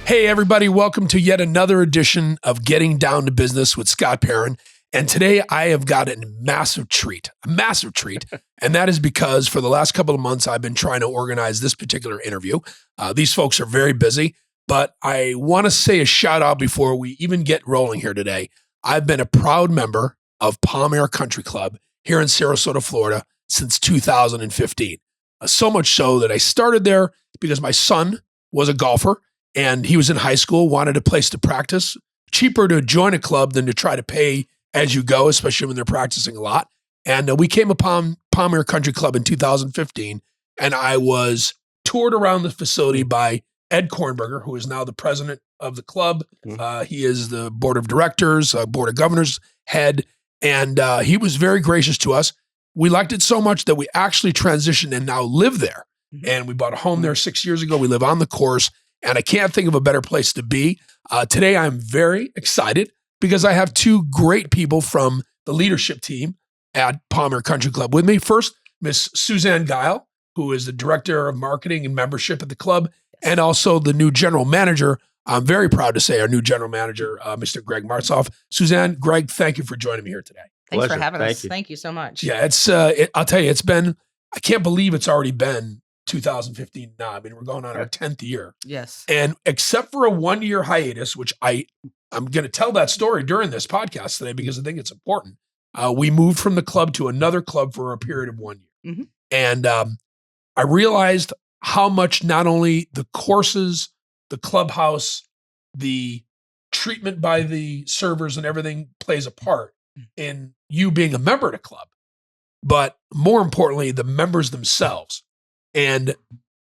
Hey, everybody, welcome to yet another edition of Getting Down to Business with Scott Perrin. And today I have got a massive treat, and that is because for the last couple of months, I've been trying to organize this particular interview. These folks are very busy, but I want to say a shout out before we even get rolling here today. I've been a proud member of Aire Country Club here in Sarasota, Florida since 2015. So much so that I started there because my son was a golfer and he was in high school, wanted a place to practice. Cheaper to join a club than to try to pay as you go, especially when they're practicing a lot. And we came upon Aire Country Club in 2015, and I was toured around the facility by Ed Kornberger, who is now the president of the club. He is the board of directors, board of governors head, and he was very gracious to us. We liked it so much that we actually transitioned and now live there. And we bought a home there 6 years ago. We live on the course, and I can't think of a better place to be. Today, I'm very excited because I have two great people from the leadership team at Aire Country Club with me. First, Miss Suzanne Guile, who is the director of marketing and membership at the club, and also the new general manager. I'm very proud to say our new general manager, Mr. Greg Martzoff. Suzanne, Greg, thank you for joining me here today. Thanks for having us. Thank you so much. Yeah, I'll tell you, I can't believe it's already been 2015 now. I mean, we're going on our 10th year. Yes. And except for a 1-year hiatus, which I'm going to tell that story during this podcast today because I think it's important. We moved from the club to another club for a period of 1 year. And I realized how much not only the courses, the clubhouse, the treatment by the servers and everything plays a part in you being a member of the club, but more importantly, the members themselves. And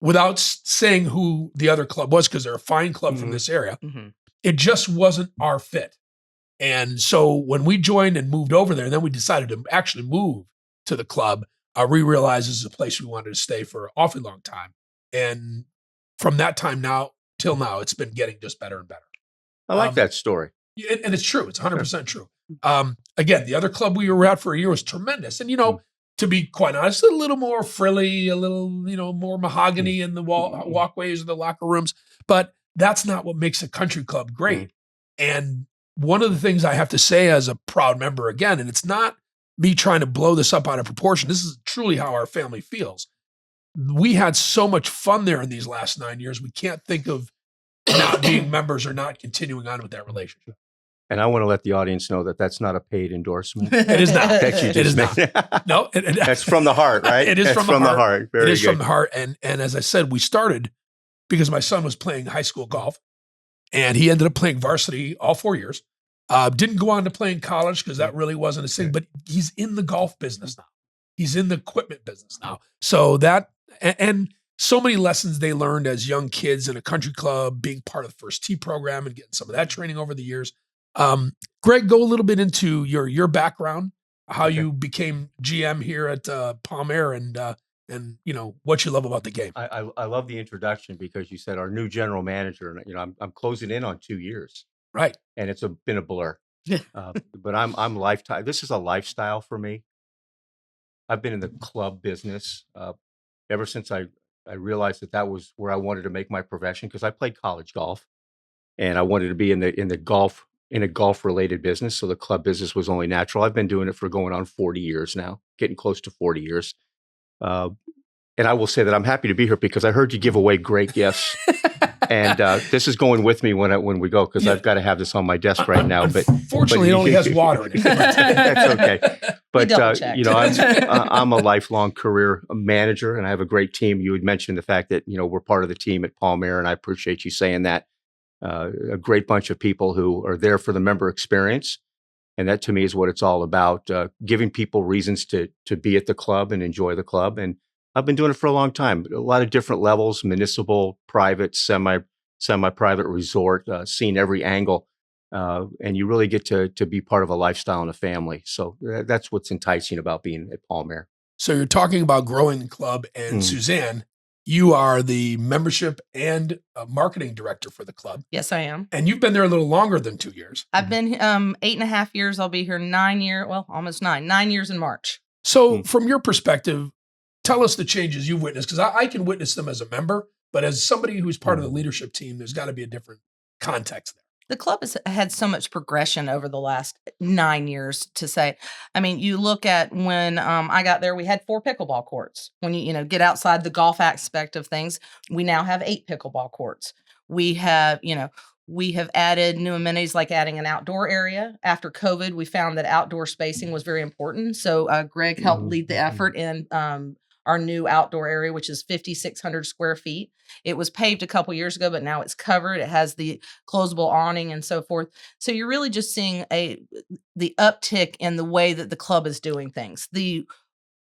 without saying who the other club was, because they're a fine club from this area, it just wasn't our fit. And so when we joined and moved over there, and then we decided to actually move to the club, we realized this is a place we wanted to stay for an awfully long time. And from that time now till now, it's been getting just better and better. I like that story. And it's true. It's 100% true. Again, the other club we were at for a year was tremendous. And, to be quite honest, a little more frilly, a little, more mahogany in the walkways of the locker rooms. But that's not what makes a country club great. And one of the things I have to say as a proud member again, and it's not me trying to blow this up out of proportion. This is truly how our family feels. We had so much fun there in these last 9 years. We can't think of not being members or not continuing on with that relationship. And I want to let the audience know that that's not a paid endorsement. It is not. It is not. No, that's from the heart, right? It is from the heart. Very it is good. from the heart. And as I said, we started because my son was playing high school golf, and he ended up playing varsity all 4 years. Didn't go on to play in college because that really wasn't his thing. But he's in the golf business now. He's in the equipment business now. So that and so many lessons they learned as young kids in a country club, being part of the First Tee program and getting some of that training over the years. Greg, go a little bit into your background, how you became GM here at Aire, and what you love about the game. I love the introduction because you said our new general manager, and I'm closing in on 2 years, right? And it's been a blur. But I'm lifetime. This is a lifestyle for me. I've been in the club business ever since I realized that was where I wanted to make my profession, because I played college golf, and I wanted to be in a golf related business. So the club business was only natural. I've been doing it for going on 40 years now, getting close to 40 years. And I will say that I'm happy to be here because I heard you give away great gifts. And this is going with me when we go, because I've got to have this on my desk right now. But fortunately, it only has water in it. That's okay. But I'm a lifelong career manager, and I have a great team. You had mentioned the fact that we're part of the team at Aire, and I appreciate you saying that. A great bunch of people who are there for the member experience. And that to me is what it's all about, giving people reasons to be at the club and enjoy the club. And I've been doing it for a long time, a lot of different levels, municipal, private, semi-private resort, seen every angle. And you really get to be part of a lifestyle and a family. So that's what's enticing about being at Aire. So you're talking about growing the club, and Suzanne, you are the membership and marketing director for the club. Yes, I am. And you've been there a little longer than 2 years. I've been 8.5 years. I'll be here 9 years. Well, almost 9 years in March. So from your perspective, tell us the changes you've witnessed, because I can witness them as a member, But as somebody who's part of the leadership team, there's got to be a different context there. The club has had so much progression over the last 9 years to say. I mean, you look at when I got there, we had 4 pickleball courts. When you get outside the golf aspect of things, we now have 8 pickleball courts. We have added new amenities like adding an outdoor area. After COVID, we found that outdoor spacing was very important. So Greg helped lead the effort in our new outdoor area, which is 5,600 square feet. It was paved a couple years ago, but now it's covered. It has the closable awning and so forth. So you're really just seeing the uptick in the way that the club is doing things. The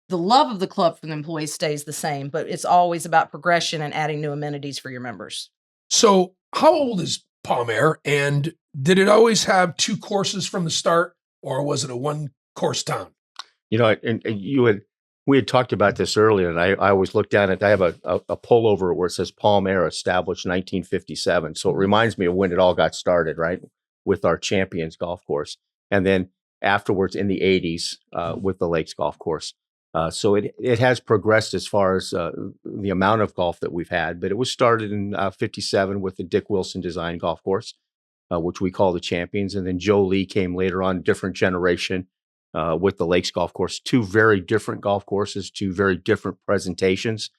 love of the club for the employees stays the same, but it's always about progression and adding new amenities for your members. So how old is Palm Aire, and did it always have 2 courses from the start, or was it a 1-course town? We had talked about this earlier, and I always look down at, I have a pullover where it says Palm Aire established 1957. So it reminds me of when it all got started, right? With our Champions golf course. And then afterwards in the 80s with the Lakes golf course. So it has progressed as far as the amount of golf that we've had, but it was started in 57 with the Dick Wilson design golf course, which we call the Champions. And then Joe Lee came later on, different generation. With the Lakes golf course, 2 very different golf courses, 2 very different presentations,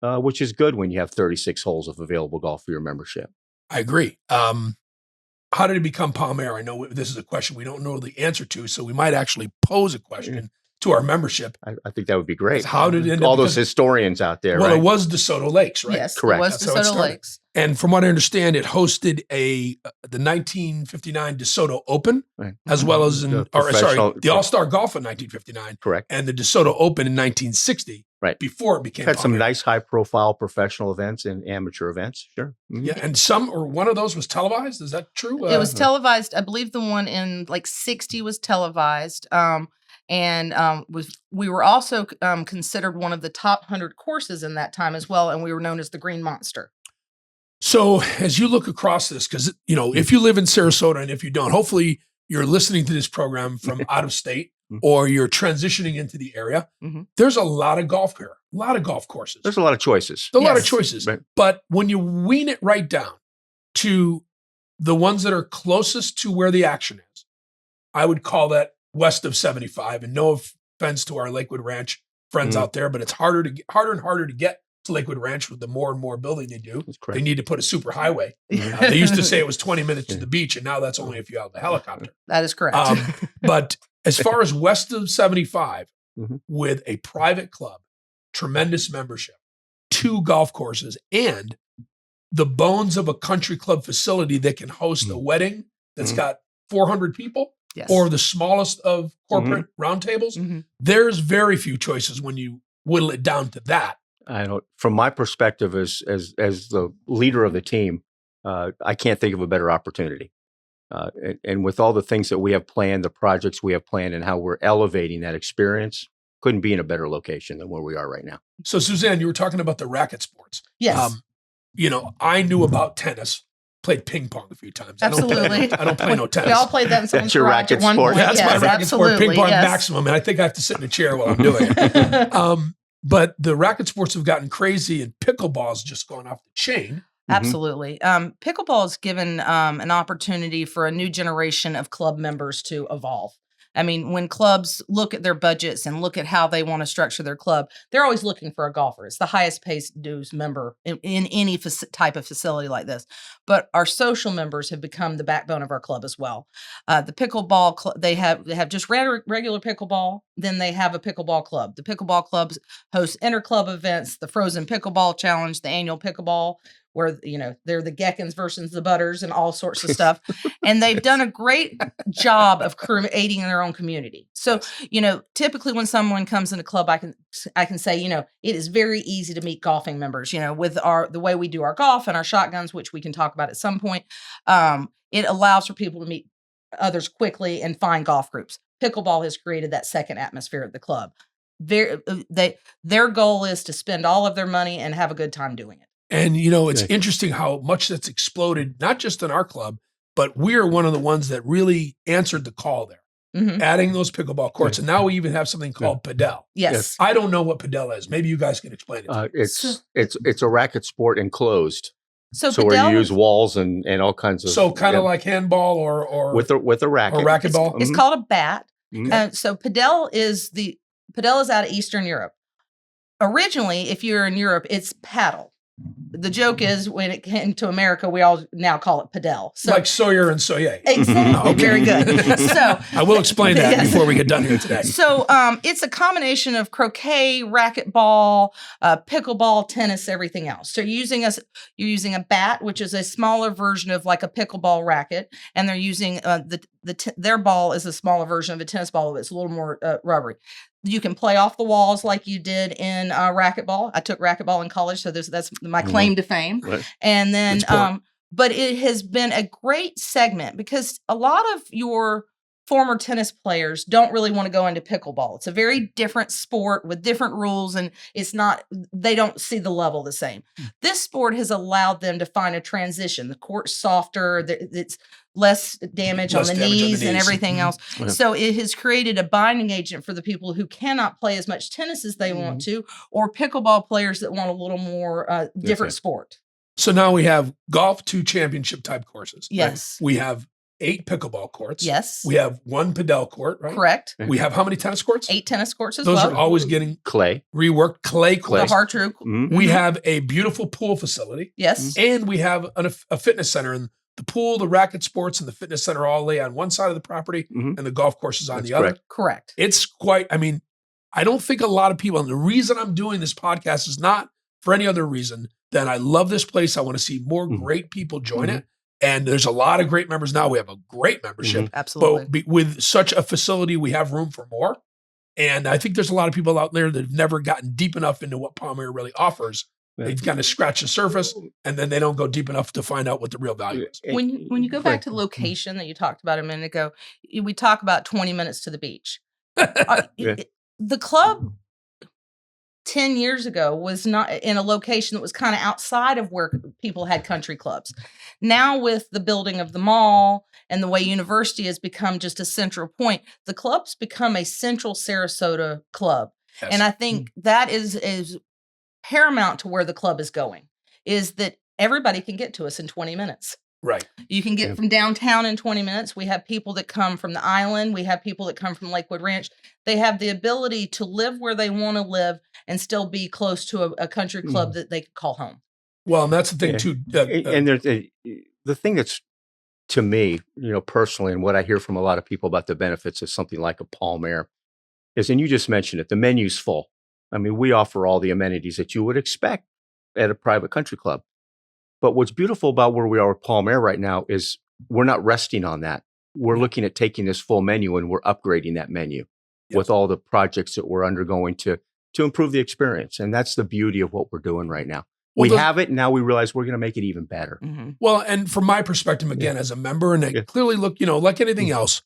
which is good when you have 36 holes of available golf for your membership. I agree. How did it become Palm Aire? I know this is a question we don't know the answer to, so we might actually pose a question to our membership. I think that would be great. How did it end all those historians out there? Well, right? It was DeSoto Lakes, right? Yes, correct. It was DeSoto Lakes. And from what I understand, it hosted the 1959 DeSoto Open, Right. as well as the All-Star Golf in 1959, correct, and the DeSoto Open in 1960, right, before it became. Had some nice high-profile professional events and amateur events, sure. Mm-hmm. Yeah, and one of those was televised. Is that true? It was televised. I believe the one in 60 was televised. We were also considered one of the top 100 courses in that time as well, and we were known as the Green Monster. So as you look across this, because if you live in Sarasota, and if you don't, hopefully you're listening to this program from out of state, or you're transitioning into the area. Mm-hmm. There's a lot of golf here, a lot of golf courses. There's a lot of choices. A lot of choices. Right. But when you wean it right down to the ones that are closest to where the action is, I would call that west of 75. And no offense to our Lakewood Ranch friends out there, but it's harder and harder to get to Lakewood Ranch with the more and more building they do. They need to put a super highway. They used to say it was 20 minutes to the beach, and now that's only if you have the helicopter. That is correct. But as far as west of 75, with a private club, tremendous membership, 2 golf courses, and the bones of a country club facility that can host a wedding that's got 400 people, or the smallest of corporate roundtables, there's very few choices when you whittle it down to that. From my perspective as the leader of the team, I can't think of a better opportunity. And with all the things that we have planned, the projects we have planned, and how we're elevating that experience, couldn't be in a better location than where we are right now. So, Suzanne, you were talking about the racket sports. Yes. I knew about tennis. Played ping pong a few times. Absolutely. I don't play no tennis. We all played that in someone's That's your racket sport. That's my racket sport, ping pong maximum. And I think I have to sit in a chair while I'm doing it. But the racket sports have gotten crazy, and pickleball's just gone off the chain. Absolutely. Pickleball has given an opportunity for a new generation of club members to evolve. I mean, when clubs look at their budgets and look at how they want to structure their club, they're always looking for a golfer. It's the highest paid dues member in any type of facility like this. But our social members have become the backbone of our club as well. The pickleball, they have just regular pickleball. Then they have a pickleball club. The pickleball clubs host inter-club events, the Frozen Pickleball Challenge, the annual pickleball, where, they're the Geckins versus the Butters and all sorts of stuff. And they've done a great job of creating their own community. So, typically when someone comes in a club, I can say, it is very easy to meet golfing members, with the way we do our golf and our shotguns, which we can talk about at some point. It allows for people to meet others quickly and find golf groups. Pickleball has created that second atmosphere at the club. Their goal is to spend all of their money and have a good time doing it. And, it's interesting how much that's exploded, not just in our club, but we're one of the ones that really answered the call there. adding those pickleball courts. And now we even have something called padel. Yes. I don't know what padel is. Maybe you guys can explain it. It's a racket sport enclosed. So where you use walls and all kinds of. So kind of like handball or with a racket or racquetball. It's called a bat. Mhm. So padel is out of Eastern Europe. Originally, if you're in Europe, it's paddle. The joke is when it came to America, we all now call it padel. So like Sawyer and Soye. exactly, Okay. very good. So I will explain that Yes. before we get done here today. So it's a combination of croquet, racquetball, pickleball, tennis, everything else. So you're using a bat, which is a smaller version of like a pickleball racket, and they're using their ball is a smaller version of a tennis ball. It's a little more rubbery. You can play off the walls like you did in racquetball. I took racquetball in college, so that's my claim to fame. Right. And then, but it has been a great segment because a lot of your former tennis players don't really want to go into pickleball. It's a very different sport with different rules, and they don't see the level the same. This sport has allowed them to find a transition. The court's softer, it's less damage on the knees and everything else. Yeah. So it has created a binding agent for the people who cannot play as much tennis as they want to, or pickleball players that want a little more different sport. So now we have golf 2 championship type courses. Yes. Right? We have 8 pickleball courts. Yes. We have 1 padel court, right? Correct. We have how many tennis courts? 8 tennis courts as Those well. are always getting clay reworked clay courts. The hard true. We have a beautiful pool facility. Yes. And we have a fitness center. And the pool, the racket sports, and the fitness center all lay on one side of the property, and the golf course is on the other. Correct. It's quite, I don't think a lot of people, and the reason I'm doing this podcast is not for any other reason than I love this place. I want to see more great people join it. And there's a lot of great members now. We have a great membership. Absolutely. But with such a facility, we have room for more. And I think there's a lot of people out there that have never gotten deep enough into what Palm Aire really offers. They kind of scratch the surface, and then they don't go deep enough to find out what the real value is. When you go back to location that you talked about a minute ago, we talk about 20 minutes to the beach. The club 10 years ago was not in a location that was kind of outside of where people had country clubs. Now with the building of the mall and the way university has become just a central point, the club's become a central Sarasota club. Yes. And I think that is paramount to where the club is going, is that everybody can get to us in 20 minutes. Right. You can get from downtown in 20 minutes. We have people that come from the island. We have people that come from Lakewood Ranch. They have the ability to live where they want to live and still be close to a country club that they could call home. Well, and that's the thing too. And there's the thing that's, to me, personally, and what I hear from a lot of people about the benefits of something like a Palm Aire is, and you just mentioned it, the menu's full. We offer all the amenities that you would expect at a private country club. But what's beautiful about where we are with Palm Aire right now is we're not resting on that. We're looking at taking this full menu and we're upgrading that menu with all the projects that we're undergoing to improve the experience. And that's the beauty of what we're doing right now. We have it, and now we realize we're going to make it even better. Well, and from my perspective, again, as a member, and I clearly look, like anything else,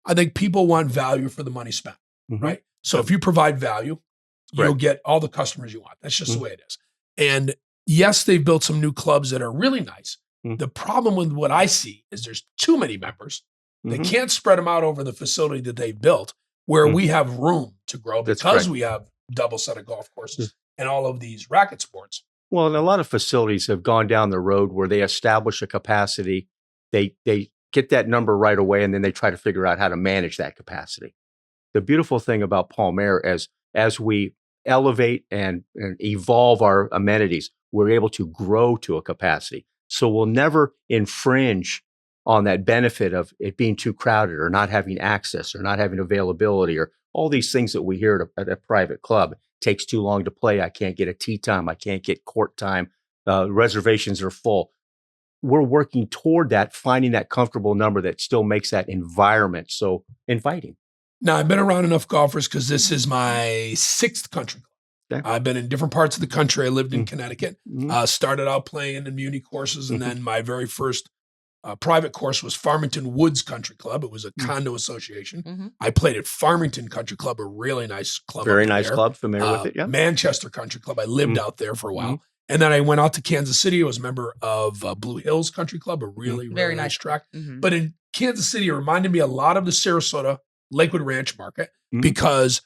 I think people want value for the money spent, right? So if you provide value, you'll get all the customers you want. That's just the way it is. And yes, they've built some new clubs that are really nice. The problem with what I see is there's too many members. They can't spread them out over the facility that they've built, where we have room to grow because we have double set of golf courses and all of these racket sports. Well, and a lot of facilities have gone down the road where they establish a capacity, they get that number right away, and then they try to figure out how to manage that capacity. The beautiful thing about Palm Aire is as we elevate and evolve our amenities, we're able to grow to a capacity. So we'll never infringe on that benefit of it being too crowded or not having access or not having availability or all these things that we hear at a private club. Takes too long to play. I can't get a tee time. I can't get court time. Reservations are full. We're working toward that, finding that comfortable number that still makes that environment so inviting. Now, I've been around enough golfers because this is my 6th country club. I've been in different parts of the country. I lived in Connecticut, started out playing in Muni courses, and then my very first private course was Farmington Woods Country Club. It was a condo association. I played at Farmington Country Club, a really nice club. Very nice club, familiar with it, yeah. Manchester Country Club. I lived out there for a while. And then I went out to Kansas City. I was a member of Blue Hills Country Club, a really, really nice track. But in Kansas City, it reminded me a lot of the Sarasota Lakewood Ranch market, Mhm. because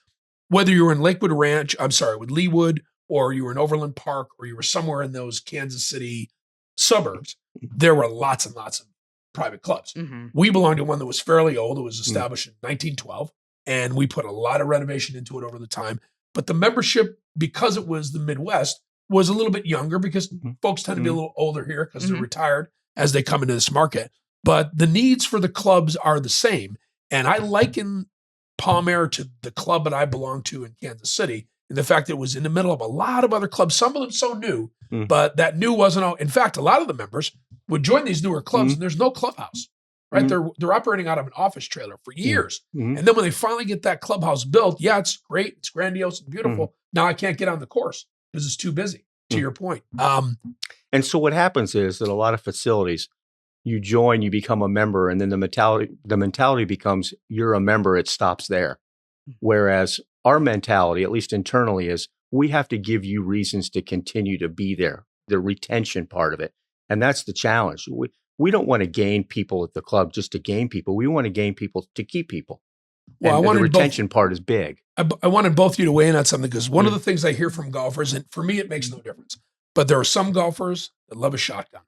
whether you were in Lakewood Ranch, with Leawood, or you were in Overland Park, or you were somewhere in those Kansas City suburbs, there were lots and lots of private clubs. Mm-hmm. We belonged to one that was fairly old. It was established in 1912, and we put a lot of renovation into it over the time. But the membership, because it was the Midwest, was a little bit younger, because folks tend to be a little older here because they're retired as they come into this market. But the needs for the clubs are the same. And I liken Palm Aire to the club that I belong to in Kansas City, and the fact that it was in the middle of a lot of other clubs, some of them so new, but that new wasn't all. In fact, a lot of the members would join these newer clubs and there's no clubhouse, right? They're operating out of an office trailer for years. And then when they finally get that clubhouse built, yeah, it's great, it's grandiose and beautiful. Now I can't get on the course because it's too busy, to your point. And so what happens is that a lot of facilities, you join, you become a member, and then the mentality becomes, you're a member, it stops there. Whereas our mentality, at least internally, is we have to give you reasons to continue to be there, the retention part of it. And that's the challenge. We don't want to gain people at the club just to gain people. We want to gain people to keep people. Well, and the retention part is big. I wanted both of you to weigh in on something, because one of the things I hear from golfers, and for me, it makes no difference, but there are some golfers that love a shotgun.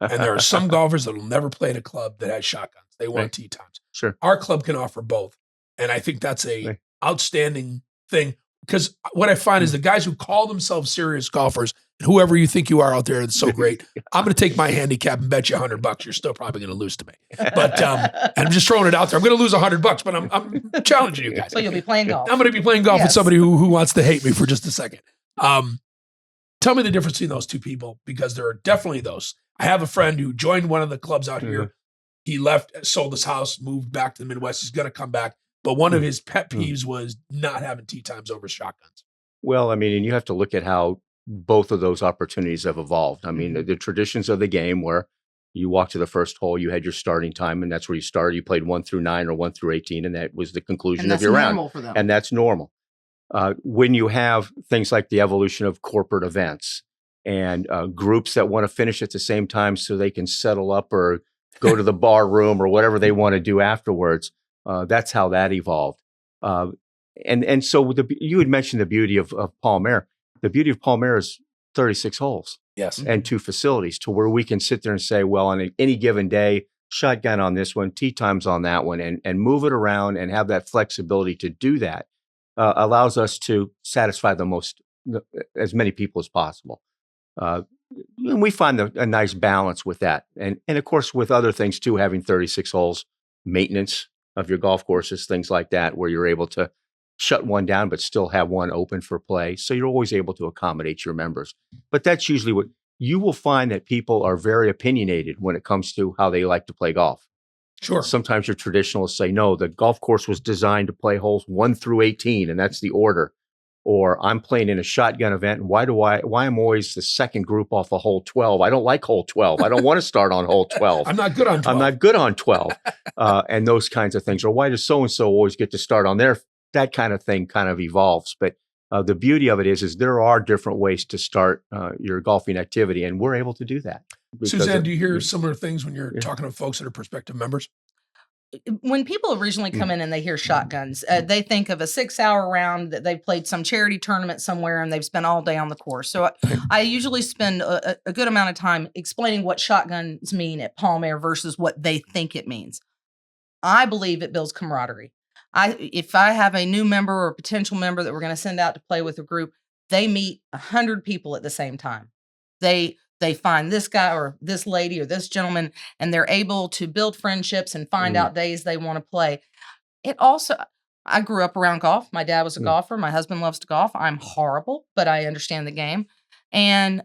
And there are some golfers that will never play at a club that has shotguns. They want tee times. Sure. Our club can offer both. And I think that's a outstanding thing, because what I find is the guys who call themselves serious golfers, and whoever you think you are out there, it's so great. I'm going to take my handicap and bet you $100. You're still probably going to lose to me. But and I'm just throwing it out there. I'm going to lose $100, but I'm challenging you guys. So you'll be playing golf. I'm going to be playing golf with somebody who wants to hate me for just a second. Tell me the difference between those two people, because there are definitely those. I have a friend who joined one of the clubs out here. He left, sold his house, moved back to the Midwest. He's going to come back. But one of his pet peeves was not having tee times over shotguns. Well, I mean, and you have to look at how both of those opportunities have evolved. I mean, the traditions of the game, where you walk to the first hole, you had your starting time, and that's where you started. You played 1 through 9 or 1 through 18, and that was the conclusion of your round. And that's normal for them. And that's normal. When you have things like the evolution of corporate events and groups that want to finish at the same time so they can settle up or go to the bar room or whatever they want to do afterwards, that's how that evolved. And so you had mentioned the beauty of Palm Aire. The beauty of Palm Aire is 36 holes. Yes. And 2 facilities, to where we can sit there and say, well, on any given day, shotgun on this one, tee times on that one, and move it around and have that flexibility to do that allows us to satisfy as many people as possible. And we find a nice balance with that. And of course, with other things too, having 36 holes, maintenance of your golf courses, things like that, where you're able to shut one down, but still have one open for play. So you're always able to accommodate your members. But that's usually what you will find, that people are very opinionated when it comes to how they like to play golf. Sure. Sometimes your traditionalists say, no, the golf course was designed to play holes 1 through 18, and that's the order. Or I'm playing in a shotgun event, and why am I always the second group off of hole 12? I don't like hole 12. I don't want to start on hole 12. I'm not good on 12. I'm not good on 12. And those kinds of things. Or why does so-and-so always get to start on there? That kind of thing kind of evolves. But the beauty of it is there are different ways to start your golfing activity, and we're able to do that. Suzanne, do you hear similar things when you're talking to folks that are prospective members? When people originally come in and they hear shotguns, they think of a 6-hour round that they've played some charity tournament somewhere and they've spent all day on the course. So I usually spend a good amount of time explaining what shotguns mean at Palm Aire versus what they think it means. I believe it builds camaraderie. If I have a new member or a potential member that we're going to send out to play with a group, they meet 100 people at the same time. They find this guy or this lady or this gentleman, and they're able to build friendships and find out days they want to play. I grew up around golf. My dad was a golfer. My husband loves to golf. I'm horrible, but I understand the game. And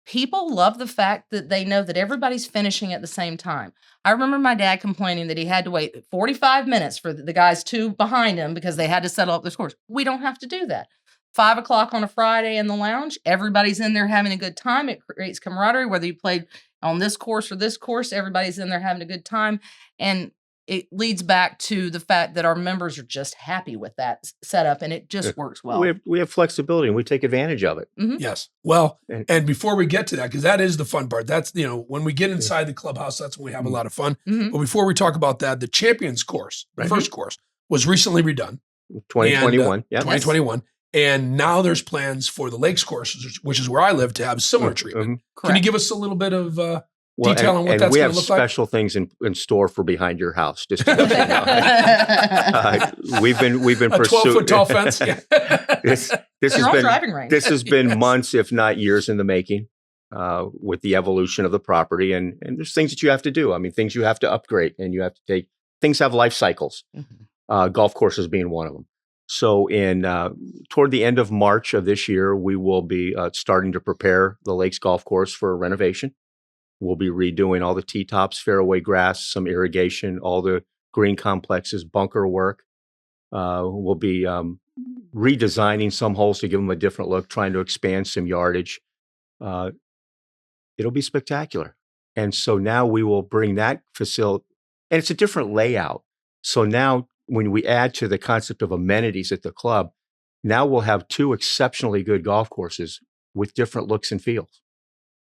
people love the fact that they know that everybody's finishing at the same time. I remember my dad complaining that he had to wait 45 minutes for the guys 2 behind him because they had to settle up their scores. We don't have to do that. 5 o'clock on a Friday in the lounge, everybody's in there having a good time. It creates camaraderie, whether you played on this course or this course, everybody's in there having a good time. And it leads back to the fact that our members are just happy with that setup, and it just works well. We have flexibility, and we take advantage of it. Mm-hmm. Yes. Well, and before we get to that, because that is the fun part, that's, when we get inside the clubhouse, that's when we have a lot of fun. Mm-hmm. But before we talk about that, the Champions course, the first course, was recently redone. 2021. Yeah. 2021. And now there's plans for the Lakes course, which is where I live, to have similar treatment. Can you give us a little bit of detail on what that's going to look like? We have special things in store for behind your house. Just to let you know. We've been a pursuing 12-foot tall fence. This has been months, if not years, in the making. With the evolution of the property, and there's things that you have to do. I mean, things you have to upgrade, and you have to take. Things have life cycles. Golf courses being one of them. So, toward the end of March of this year, we will be starting to prepare the Lakes Golf Course for a renovation. We'll be redoing all the tee tops, fairway grass, some irrigation, all the green complexes, bunker work. We'll be redesigning some holes to give them a different look, trying to expand some yardage. It'll be spectacular. And so now we will bring that facility, and it's a different layout. So now when we add to the concept of amenities at the club, now we'll have two exceptionally good golf courses with different looks and feels.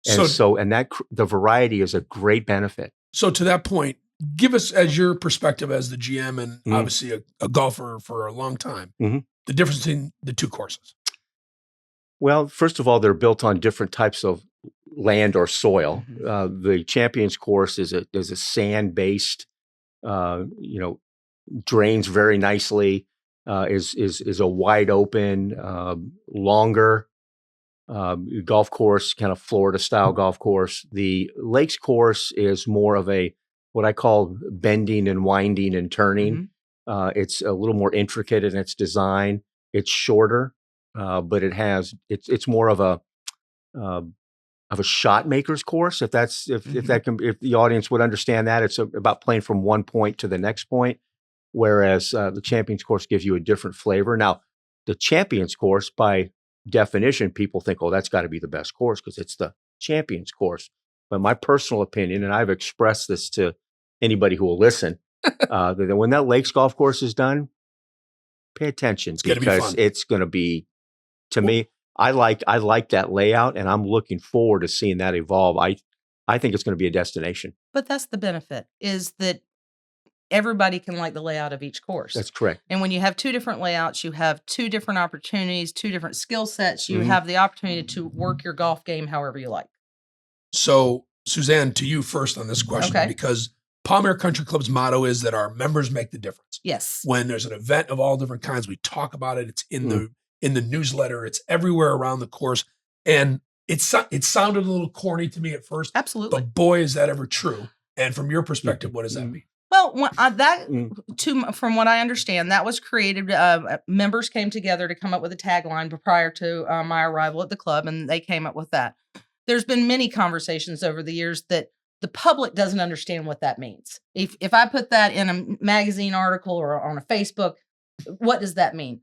And the variety is a great benefit. So to that point, give us, as your perspective as the GM and obviously a golfer for a long time, the difference between the two courses. Well, first of all, they're built on different types of land or soil. The Champions course is a sand-based, drains very nicely, is a wide open, longer golf course, kind of Florida style golf course. The Lakes course is more of what I call bending and winding and turning. It's a little more intricate in its design. It's shorter, but it's more of a shot maker's course. If the audience would understand that, it's about playing from one point to the next point. Whereas the Champions course gives you a different flavor. Now, the Champions course, by definition, people think, oh, that's got to be the best course because it's the Champions course. But my personal opinion, and I've expressed this to anybody who will listen, that when that Lakes golf course is done, pay attention because it's going to be, to me, I like that layout, and I'm looking forward to seeing that evolve. I think it's going to be a destination. But that's the benefit, is that everybody can like the layout of each course. That's correct. And when you have two different layouts, you have two different opportunities, two different skill sets. You have the opportunity to work your golf game however you like. So, Suzanne, to you first on this question, because Palm Aire Country Club's motto is that our members make the difference. Yes. When there's an event of all different kinds, we talk about it. It's in the newsletter. It's everywhere around the course. And it sounded a little corny to me at first. Absolutely. But boy, is that ever true. And from your perspective, what does that mean? Well, from what I understand, that was created. Members came together to come up with a tagline prior to my arrival at the club, and they came up with that. There's been many conversations over the years that the public doesn't understand what that means. If I put that in a magazine article or on a Facebook, what does that mean?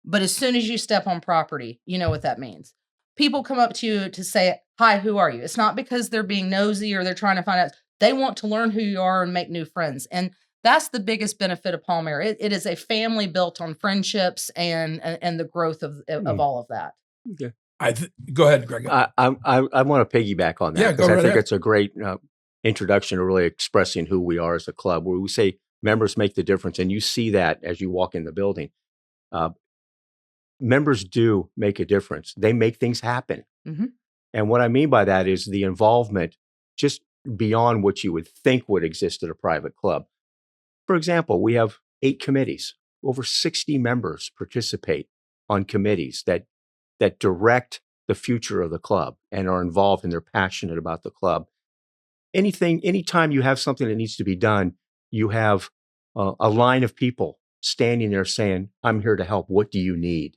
But as soon as you step on property, you know what that means. People come up to you to say, hi, who are you? It's not because they're being nosy or they're trying to find out. They want to learn who you are and make new friends. And that's the biggest benefit of Palm Aire. It is a family built on friendships and the growth of all of that. Okay. Go ahead, Greg. I want to piggyback on that because I think it's a great introduction to really expressing who we are as a club, where we say members make the difference. And you see that as you walk in the building. Members do make a difference. They make things happen. And what I mean by that is the involvement just beyond what you would think would exist at a private club. For example, we have 8 committees. Over 60 members participate on committees that direct the future of the club and are involved and they're passionate about the club. Anytime you have something that needs to be done, you have a line of people standing there saying, I'm here to help. What do you need?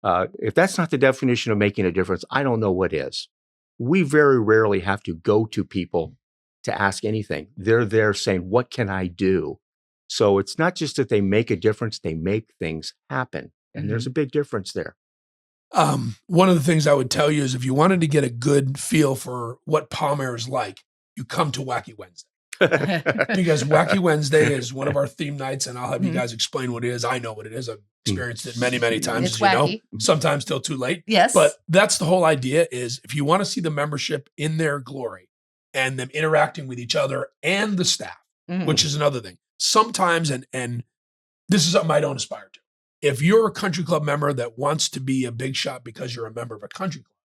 If that's not the definition of making a difference, I don't know what is. We very rarely have to go to people to ask anything. They're there saying, what can I do? So it's not just that they make a difference, they make things happen. And there's a big difference there. One of the things I would tell you is if you wanted to get a good feel for what Palm Aire is like, you come to Wacky Wednesday. Because Wacky Wednesday is one of our theme nights, and I'll have you guys explain what it is. I know what it is. I've experienced it many, many times, It's as you know, wacky. sometimes till too late. Yes. But that's the whole idea is if you want to see the membership in their glory and them interacting with each other and the staff, which is another thing. Sometimes, and this is something I don't aspire to. If you're a country club member that wants to be a big shot because you're a member of a country club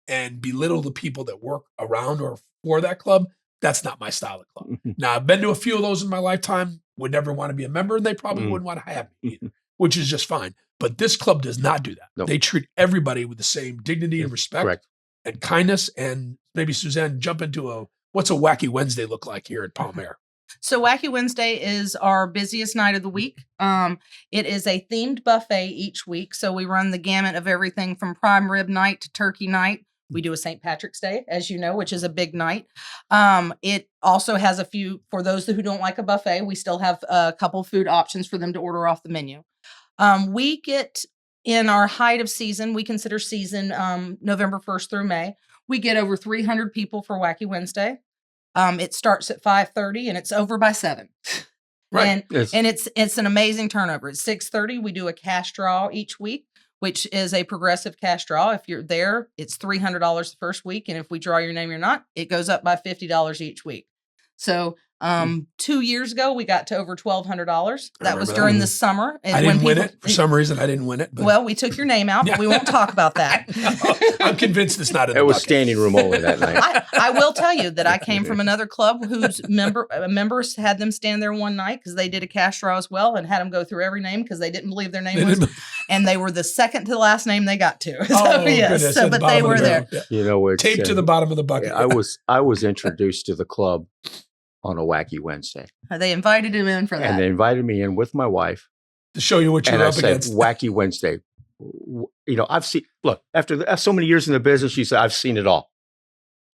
and belittle the people that work around or for that club, that's not my style of club. Now, I've been to a few of those in my lifetime, would never want to be a member, and they probably wouldn't want to have me either, which is just fine. But this club does not do that. Nope. They treat everybody with the same dignity and respect and kindness. And maybe Suzanne, jump into what's a Wacky Wednesday look like here at Aire? So Wacky Wednesday is our busiest night of the week. It is a themed buffet each week. So we run the gamut of everything from prime rib night to turkey night. We do a St. Patrick's Day, as you know, which is a big night. It also has a few, for those who don't like a buffet, we still have a couple food options for them to order off the menu. We get, in our height of season, we consider season November 1st through May, we get over 300 people for Wacky Wednesday. It starts at 5:30 and it's over by 7. Right. And it's an amazing turnover. At 6:30, we do a cash draw each week, which is a progressive cash draw. If you're there, it's $300 the first week. And if we draw your name or not, it goes up by $50 each week. So 2 years ago, we got to over $1,200. That was during the summer. I didn't win it. For some reason, I didn't win it. But. Well, we took your name out, but we won't talk about that. I'm convinced it's not in the It was bucket. standing room only that night. I will tell you that I came from another club whose members had them stand there one night because they did a cash draw as well and had them go through every name because they didn't believe their name was. And they were the second to the last name they got to. So, yes, but they were there. Yeah. You know, it's taped to the bottom of the bucket. I was introduced to the club on a Wacky Wednesday. They invited him in for that. And they invited me in with my wife. To show you what you're up against. Wacky Wednesday. You know, after so many years in the business, she said, I've seen it all.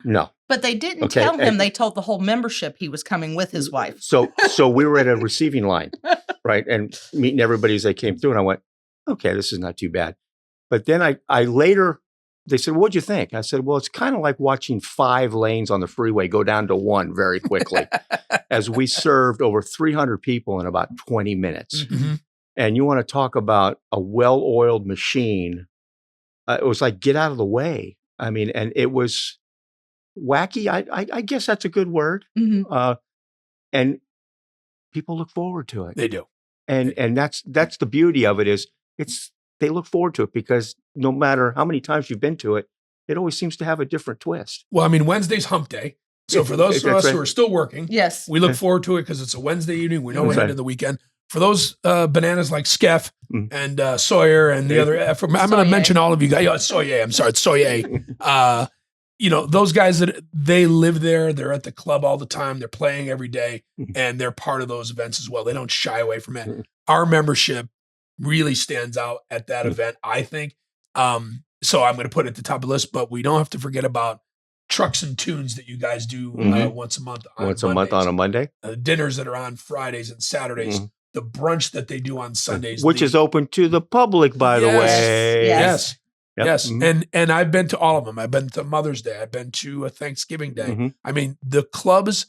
No. But they didn't tell him. They told the whole membership he was coming with his wife. So we were at a receiving line, right? And meeting everybody as they came through. And I went, okay, this is not too bad. But then I later, they said, what'd you think? I said, well, it's kind of like watching 5 lanes on the freeway go down to 1 very quickly as we served over 300 people in about 20 minutes. Mm-hmm. And you want to talk about a well-oiled machine. It was like, get out of the way. I mean, and it was wacky. I guess that's a good word. Mm-hmm. And people look forward to it. They do. And that's the beauty of it is they look forward to it because no matter how many times you've been to it, it always seems to have a different twist. Well, I mean, Wednesday's hump day. So for those of us who are still working, yes, we look forward to it because it's a Wednesday evening. We know we're heading to the weekend. For those bananas like Skeff and Sawyer and the other, I'm going to mention all of you guys. Sawyer, I'm sorry, it's Sawyer. You know, those guys that they live there, they're at the club all the time. They're playing every day and they're part of those events as well. They don't shy away from it. Our membership really stands out at that event, I think. So I'm going to put it at the top of the list, but we don't have to forget about trucks and tunes that you guys do once a month. Once a month on a Monday. Dinners that are on Fridays and Saturdays. The brunch that they do on Sundays. Which is open to the public, by the way. Yes. Yep. Yes. And I've been to all of them. I've been to Mother's Day. I've been to a Thanksgiving Day. I mean, the clubs,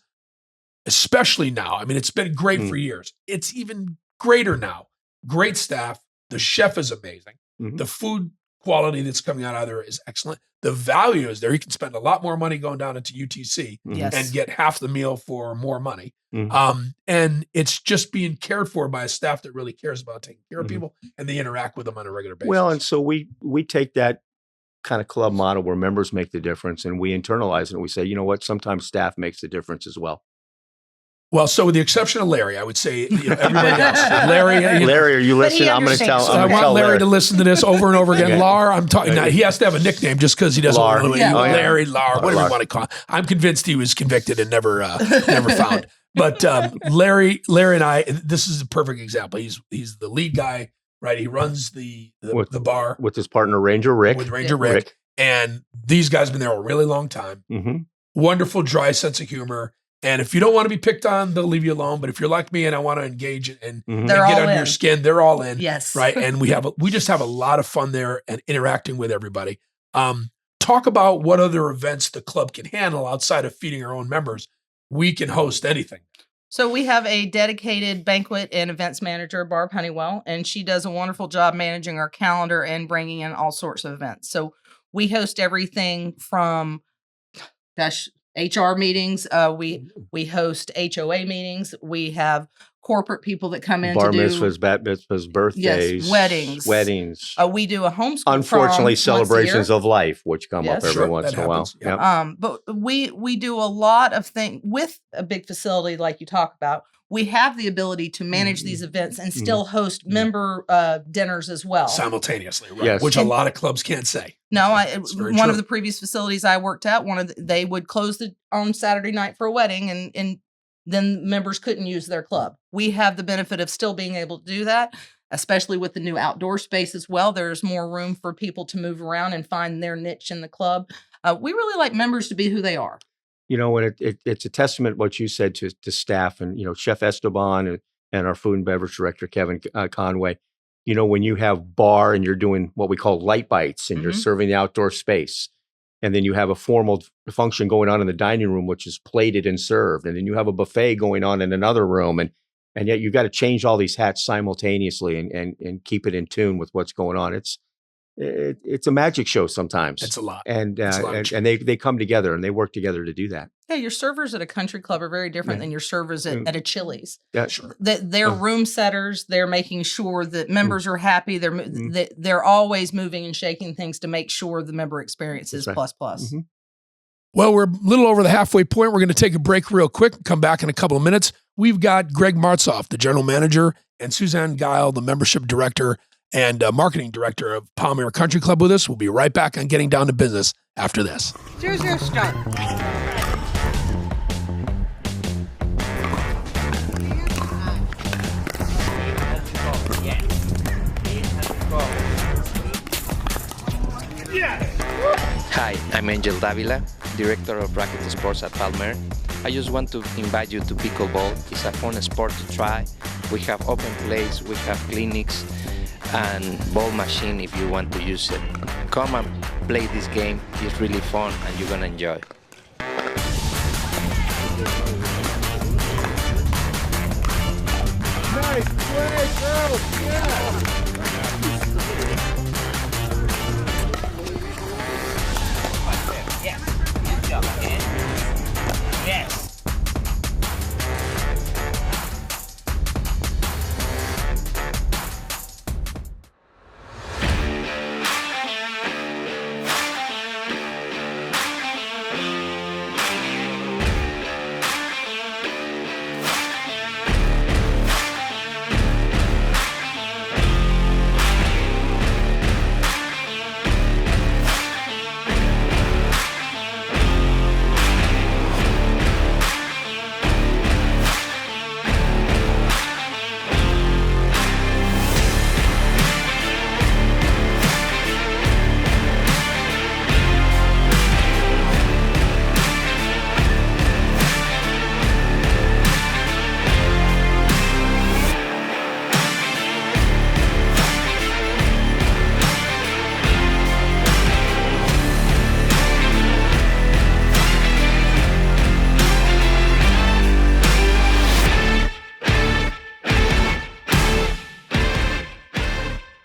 especially now, I mean, it's been great for years. It's even greater now. Great staff. The chef is amazing. The food quality that's coming out of there is excellent. The value is there. You can spend a lot more money going down into UTC and get half the meal for more money. And it's just being cared for by a staff that really cares about taking care of people and they interact with them on a regular basis. Well, and so we take that kind of club model where members make the difference and we internalize it and we say, you know what, sometimes staff makes the difference as well. Well, so with the exception of Larry, I would say everybody else. Larry, are you listening? I'm going to tell. I want Larry to listen to this over and over again. Lar, I'm talking. Now, he has to have a nickname just because he doesn't want to. Larry, Lar, whatever you want to call him. I'm convinced he was convicted and never found. But Larry and I, this is a perfect example. He's the lead guy, right? He runs the bar with his partner Ranger Rick. With Ranger Rick, and these guys have been there a really long time. Wonderful, dry sense of humor. And if you don't want to be picked on, they'll leave you alone. But if you're like me and I want to engage and get under your skin, they're all in. Yes. Right. And we just have a lot of fun there and interacting with everybody. Talk about what other events the club can handle outside of feeding our own members. We can host anything. So we have a dedicated banquet and events manager, Barb Honeywell, and she does a wonderful job managing our calendar and bringing in all sorts of events. So we host everything from, HR meetings. We host HOA meetings. We have corporate people that come in bar to do mitzvahs, bat mitzvahs, birthdays, weddings. We do a homeschool. Unfortunately, celebrations of life, which come up every once in a while. Yep. But we do a lot of things with a big facility like you talk about. We have the ability to manage these events and still host member dinners as well. Simultaneously, right? Yes. Which a lot of clubs can't say. No, one of the previous facilities I worked at, they would close on Saturday night for a wedding and then members couldn't use their club. We have the benefit of still being able to do that, especially with the new outdoor space as well. There's more room for people to move around and find their niche in the club. We really like members to be who they are. And it's a testament what you said to staff and, Chef Esteban and our food and beverage director, Kevin Conway. When you have bar and you're doing what we call light bites and you're serving the outdoor space, and then you have a formal function going on in the dining room, which is plated and served, and then you have a buffet going on in another room, and yet you've got to change all these hats simultaneously and keep it in tune with what's going on. It's a magic show sometimes. It's a lot. And they come together and they work together to do that. Yeah, your servers at a country club are very different than your servers at a Chili's. Yeah, sure. They're room setters. They're making sure that members are happy. They're always moving and shaking things to make sure the member experience is plus. Well, we're a little over the halfway point. We're going to take a break real quick and come back in a couple of minutes. We've got Greg Martzoff, the general manager, and Suzanne Guile, the membership director and marketing director of Palmyra Country Club with us. We'll be right back on Getting Down to Business after this. Choose your start. Hi, I'm Angel Davila, Director of Racket Sports at Palmer. I just want to invite you to pickleball. It's a fun sport to try. We have open plays, we have clinics, and ball machine if you want to use it. Come and play this game. It's really fun and you're gonna enjoy. Nice play, girls. Yeah. Yes.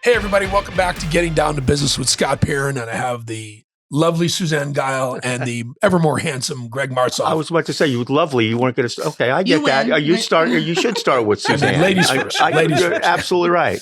Hey, everybody. Welcome back to Getting Down to Business with Scott Perrin. And I have the lovely Suzanne Guile and the ever more handsome Greg Martzoff. I was about to say, you were lovely. You weren't going to. Okay, I get that. You should start with Suzanne. Ladies first. Ladies you're first. absolutely right.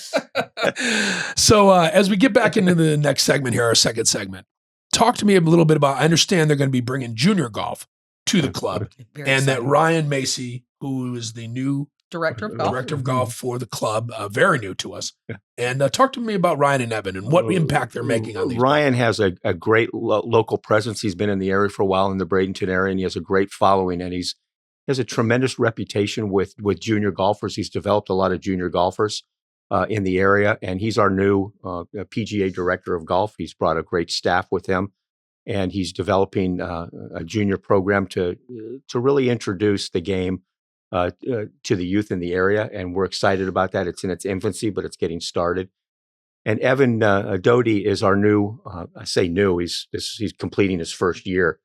So as we get back into the next segment here, our second segment, talk to me a little bit about, I understand they're going to be bringing junior golf to the club. Very And that exciting. Ryan Macy, who is the new Director of golf. director of golf for the club, very new to us. And talk to me about Ryan and Evan and what impact they're making on these. Ryan has a great local presence. He's been in the area for a while in the Bradenton area, and he has a great following. And he has a tremendous reputation with junior golfers. He's developed a lot of junior golfers in the area, and he's our new PGA director of golf. He's brought a great staff with him, and he's developing a junior program to really introduce the game to the youth in the area, and we're excited about that. It's in its infancy, but it's getting started. And Evan Doty is our new, I say new, he's completing his first year,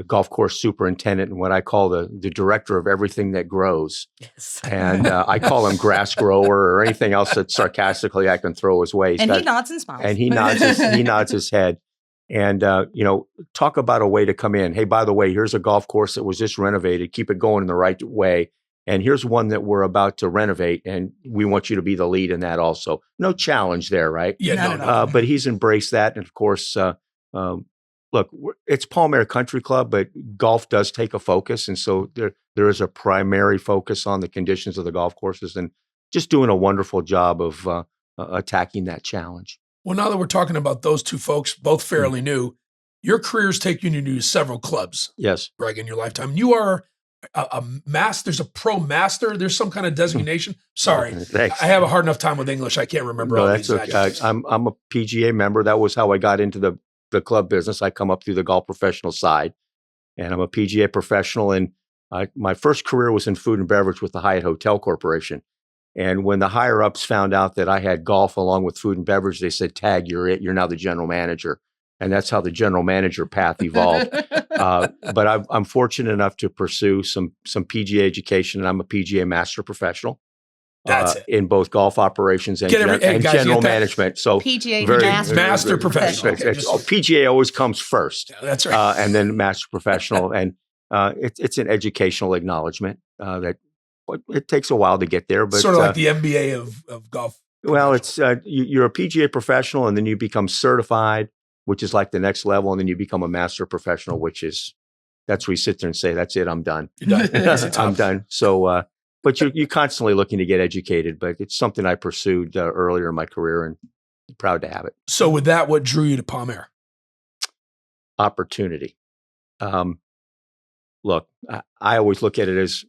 golf course superintendent, and what I call the director of everything that grows. Yes. And I call him grass grower or anything else that sarcastically I can throw his way. He nods and smiles. And he nods his head. And, talk about a way to come in. Hey, by the way, here's a golf course that was just renovated. Keep it going in the right way. And here's one that we're about to renovate, and we want you to be the lead in that also. No challenge there, right? Yeah, no. But he's embraced that. And of course, look, it's Palm Aire Country Club, but golf does take a focus. And so there is a primary focus on the conditions of the golf courses, and just doing a wonderful job of attacking that challenge. Well, now that we're talking about those two folks, both fairly new, your careers take you to several clubs. Yes. Greg, in your lifetime. You are there's a pro master. There's some kind of designation. Sorry. Thanks. I have a hard enough time with English. I can't remember all these. Okay. I'm a PGA member. That was how I got into the club business. I come up through the golf professional side, and I'm a PGA professional. And my first career was in food and beverage with the Hyatt Hotel Corporation. And when the higher ups found out that I had golf along with food and beverage, they said, "Tag, you're it. You're now the general manager." And that's how the general manager path evolved. But I'm fortunate enough to pursue some PGA education, and I'm a PGA master professional. That's it. In both golf operations and general management. So PGA master professional. Okay, PGA always comes first. Yeah, that's right. And then master professional. And it's an educational acknowledgement that it takes a while to get there. But sort of like the MBA of golf. Well, it's you're a PGA professional, and then you become certified, which is like the next level, and then you become a master professional, that's where you sit there and say, "That's it, I'm done." You're done. I'm done. So, but you're constantly looking to get educated. But it's something I pursued earlier in my career, and I'm proud to have it. So, with that, what drew you to Palm Aire? Opportunity. Look, I always look at it as,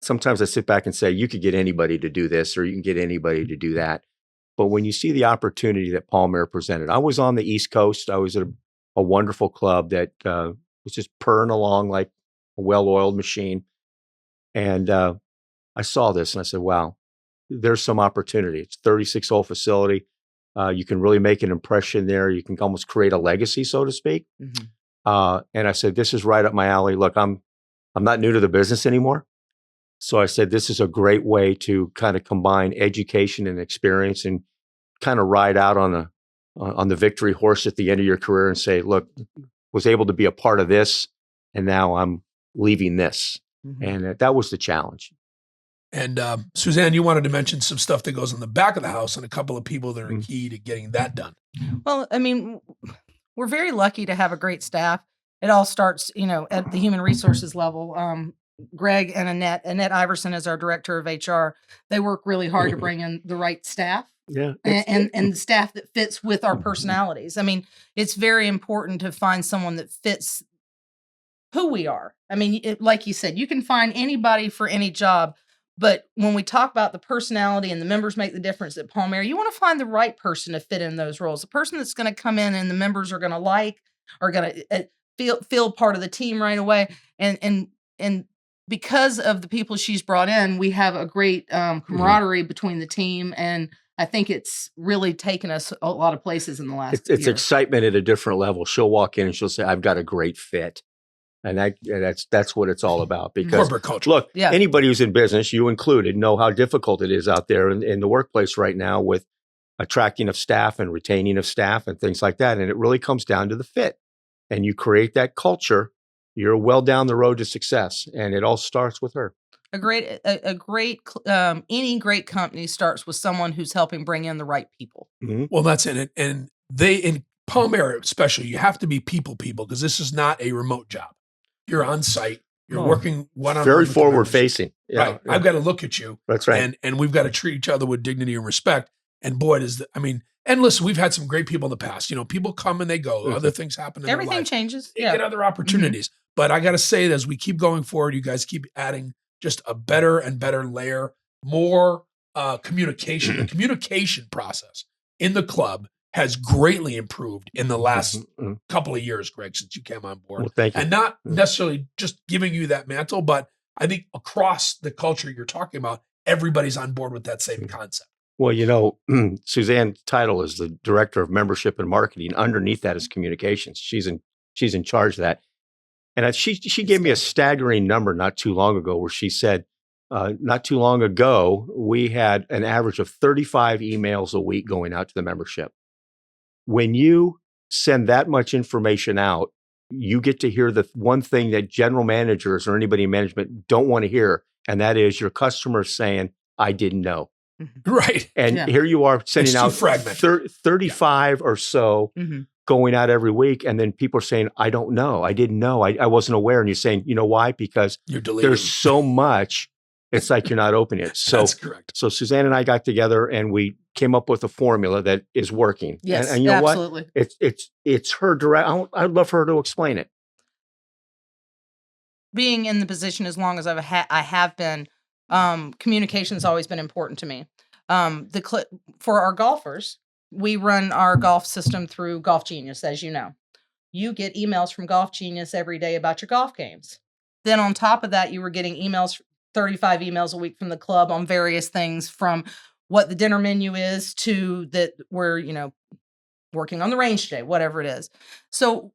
sometimes I sit back and say, you could get anybody to do this, or you can get anybody to do that. But when you see the opportunity that Palm Aire presented, I was on the East Coast. I was at a wonderful club that was just purring along like a well-oiled machine. And I saw this and I said, wow, there's some opportunity. It's a 36-hole facility. You can really make an impression there. You can almost create a legacy, so to speak. Mm-hmm. And I said, this is right up my alley. Look, I'm not new to the business anymore. So I said, this is a great way to kind of combine education and experience, and kind of ride out on the victory horse at the end of your career and say, look, was able to be a part of this, and now I'm leaving this. Mm-hmm. And that was the challenge. And Suzanne, you wanted to mention some stuff that goes in the back of the house and a couple of people that are key to getting that done. Well, I mean, we're very lucky to have a great staff. It all starts, at the human resources level. Greg and Annette Iverson is our director of HR. They work really hard to bring in the right staff. Yeah. And the staff that fits with our personalities. I mean, it's very important to find someone that fits who we are. I mean, like you said, you can find anybody for any job, but when we talk about the personality and the members make the difference at Palm Aire, you want to find the right person to fit in those roles. The person that's going to come in and the members are going to are going to feel part of the team right away. And because of the people she's brought in, we have a great camaraderie between the team, and I think it's really taken us a lot of places in the last It's year. excitement at a different level. She'll walk in and she'll say, I've got a great fit. And that's what it's all about. Because corporate culture. Look, anybody who's in business, you included, know how difficult it is out there in the workplace right now with attracting of staff and retaining of staff and things like that. And it really comes down to the fit. And you create that culture, you're well down the road to success. And it all starts with her. Any great company starts with someone who's helping bring in the right people. Mm-hmm. Well, that's it. And in Palm Aire especially, you have to be people, because this is not a remote job. You're on site. You're working one-on-one. Very forward facing. Yeah, right. Yeah. I've got to look at you. That's right. And we've got to treat each other with dignity and respect. And boy, and listen, we've had some great people in the past. People come and they go. Mm-hmm. Other things happen in Everything their life. changes. They get other opportunities. Mm-hmm. But I got to say that as we keep going forward, you guys keep adding just a better and better layer, more communication. The communication process in the club has greatly improved in the last couple of years, Greg, since you came on board. Well, thank you. And not necessarily just giving you that mantle, but I think across the culture you're talking about, everybody's on board with that same concept. Well, Suzanne's title is the Director of Membership and Marketing. Underneath that is communications. She's in charge of that. And she gave me a staggering number not too long ago where she said, not too long ago, we had an average of 35 emails a week going out to the membership. When you send that much information out, you get to hear the one thing that general managers or anybody in management don't want to hear, and that is your customers saying, "I didn't know." Right. And here you are sending It's too out fragmented. 35 or so going out every week, and then people are saying, "I don't know. I didn't know. I wasn't aware." And you're saying, "You know why? Because You're deleting. there's so much. It's like you're not opening it." So That's correct. So Suzanne and I got together and we came up with a formula that is working. Yes, and you know absolutely. what? It's her direct. I'd love for her to explain it. Being in the position as long as I have been, communication has always been important to me. For our golfers, we run our golf system through Golf Genius, as you know. You get emails from Golf Genius every day about your golf games. Then on top of that, you were getting 35 emails a week from the club on various things, from what the dinner menu is to that we're, working on the range today, whatever it is. So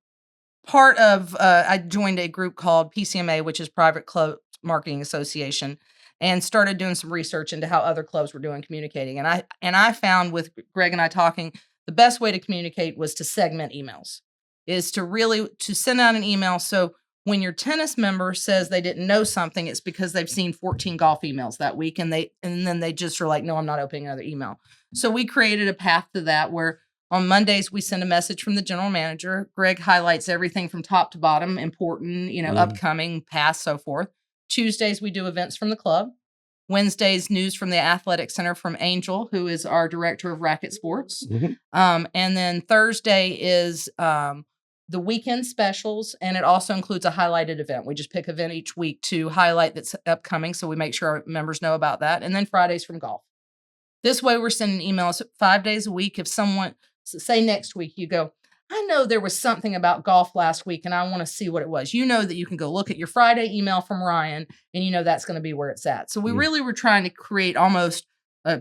part of, I joined a group called PCMA, which is Private Club Marketing Association, and started doing some research into how other clubs were doing communicating. And I found, with Greg and I talking, the best way to communicate was to segment emails, is to send out an email. So when your tennis member says they didn't know something, it's because they've seen 14 golf emails that week, and then they just are like, "No, I'm not opening another email." So we created a path to that, where on Mondays we send a message from the general manager. Greg highlights everything from top to bottom, important, upcoming, past, so forth. Tuesdays we do events from the club. Wednesdays, news from the athletic center from Angel, who is our director of racket sports. And then Thursday is the weekend specials, and it also includes a highlighted event. We just pick an event each week to highlight that's upcoming, so we make sure our members know about that. And then Fridays from golf. This way we're sending emails 5 days a week. If someone, say next week, you go, "I know there was something about golf last week and I want to see what it was." You know that you can go look at your Friday email from Ryan, and you know that's going to be where it's at. So we really were trying to create almost a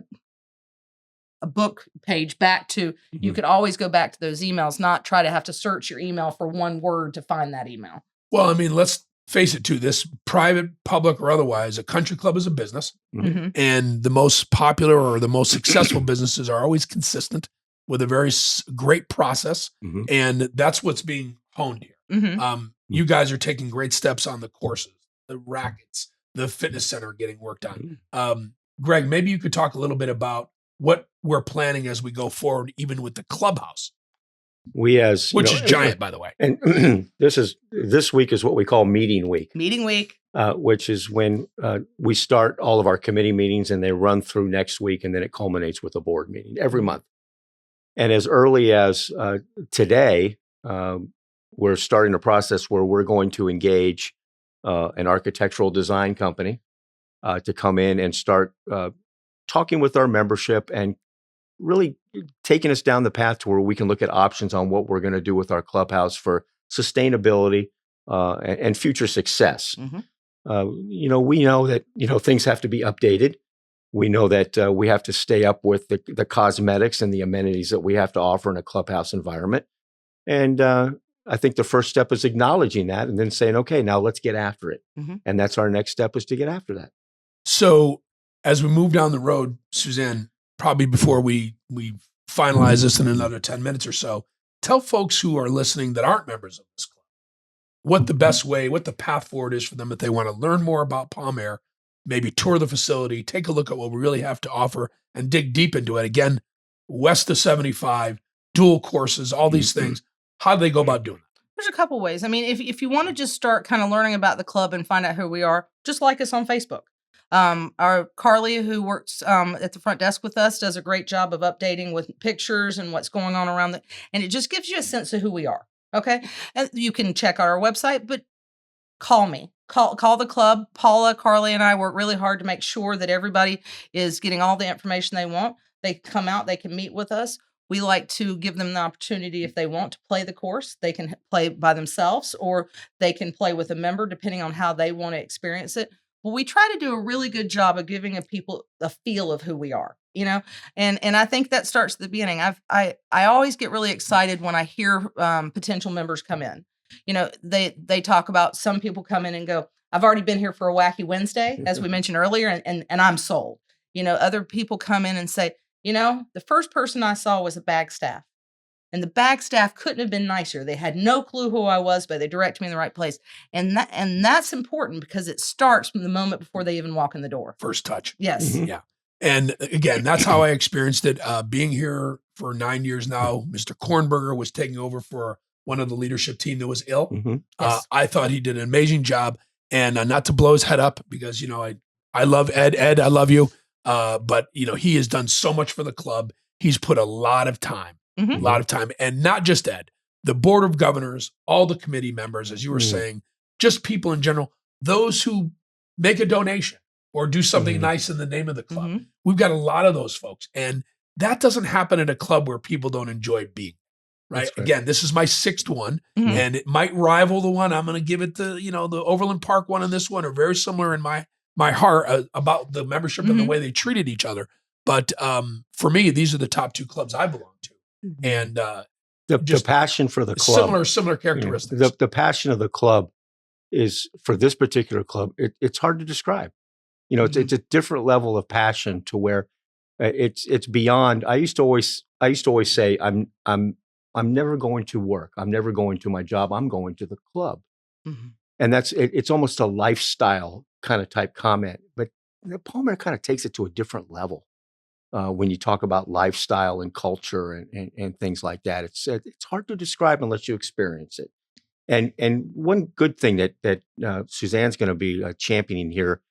book page back to, you could always go back to those emails, not try to have to search your email for one word to find that email. Well, I mean, let's face it too, this private, public, or otherwise, a country club is a business. And the most popular or the most successful businesses are always consistent with a very great process. And that's what's being honed here. You guys are taking great steps on the courses, the rackets, the fitness center getting worked on. Greg, maybe you could talk a little bit about what we're planning as we go forward, even with the clubhouse. Which is giant, by the way. And this week is what we call meeting week. Meeting week. Which is when we start all of our committee meetings, and they run through next week, and then it culminates with a board meeting every month. And as early as today, we're starting a process where we're going to engage an architectural design company to come in and start talking with our membership and really taking us down the path to where we can look at options on what we're going to do with our clubhouse for sustainability and future success. We know that things have to be updated. We know that we have to stay up with the cosmetics and the amenities that we have to offer in a clubhouse environment. And I think the first step is acknowledging that and then saying, "Okay, now let's get after it." And that's our next step, is to get after that. So as we move down the road, Suzanne, probably before we finalize this in another 10 minutes or so, tell folks who are listening that aren't members of this club what the best way, what the path forward is for them if they want to learn more about Palm Aire, maybe tour the facility, take a look at what we really have to offer, and dig deep into it. Again, west of 75, dual courses, all these things. How do they go about doing that? There's a couple ways. I mean, if you want to just start kind of learning about the club and find out who we are, just like us on Facebook. Our Carly, who works at the front desk with us, does a great job of updating with pictures and what's going on around and it just gives you a sense of who we are. Okay. And you can check out our website, but call me. Call the club. Paula, Carly, and I work really hard to make sure that everybody is getting all the information they want. They come out, they can meet with us. We like to give them the opportunity, if they want to play the course, they can play by themselves, or they can play with a member, depending on how they want to experience it. Well, we try to do a really good job of giving people a feel of who we are, and I think that starts at the beginning. I always get really excited when I hear potential members come in. They talk about, some people come in and go, "I've already been here for a Wacky Wednesday," as we mentioned earlier, and I'm sold. Other people come in and say, "The first person I saw was a bag staff, And the back staff couldn't have been nicer. They had no clue who I was, but they directed me in the right place. And that's important because it starts from the moment before they even walk in the door. First touch. Yes. Yeah. And again, that's how I experienced it. Being here for 9 years now, Mr. Kornberger was taking over for one of the leadership team that was ill. Yes. I thought he did an amazing job. And not to blow his head up because, you know, I love Ed. Ed, I love you. But, you know, he has done so much for the club. He's put a lot of time. A lot of time. And not just Ed, the board of governors, all the committee members, as you were saying, just people in general, those who make a donation or do something nice in the name of the club. We've got a lot of those folks. And that doesn't happen at a club where people don't enjoy being. Right. Again, this is my 6th one, and it might rival the one I'm going to give it to, you know, the Overland Park one and this one are very similar in my heart about the membership and the way they treated each other. But for me, these are the top 2 clubs I belong to. And the passion for the club, similar characteristics. The passion of the club is for this particular club. It's hard to describe. You know, it's a different level of passion to where it's beyond. I used to always say, I'm never going to work. I'm never going to my job. I'm going to the club, and it's almost a lifestyle kind of type comment. But Palmer kind of takes it to a different level. When you talk about lifestyle and culture and things like that, it's hard to describe unless you experience it. And one good thing that Suzanne's going to be championing here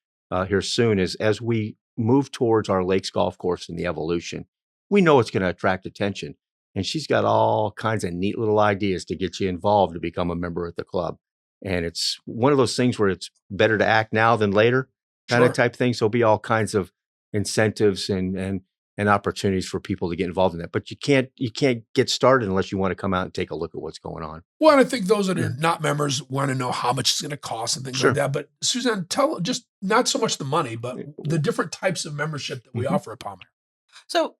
soon is as we move towards our Lakes Golf Course and the evolution, we know it's going to attract attention. And she's got all kinds of neat little ideas to get you involved to become a member at the club. And it's one of those things where it's better to act now than later kind of type thing. So there'll be all kinds of incentives and opportunities for people to get involved in that. But you can't get started unless you want to come out and take a look at what's going on. Well, and I think those that are not members want to know how much it's going to cost and things like that. But Suzanne, tell just not so much the money, but the different types of membership that we offer at Palmer. So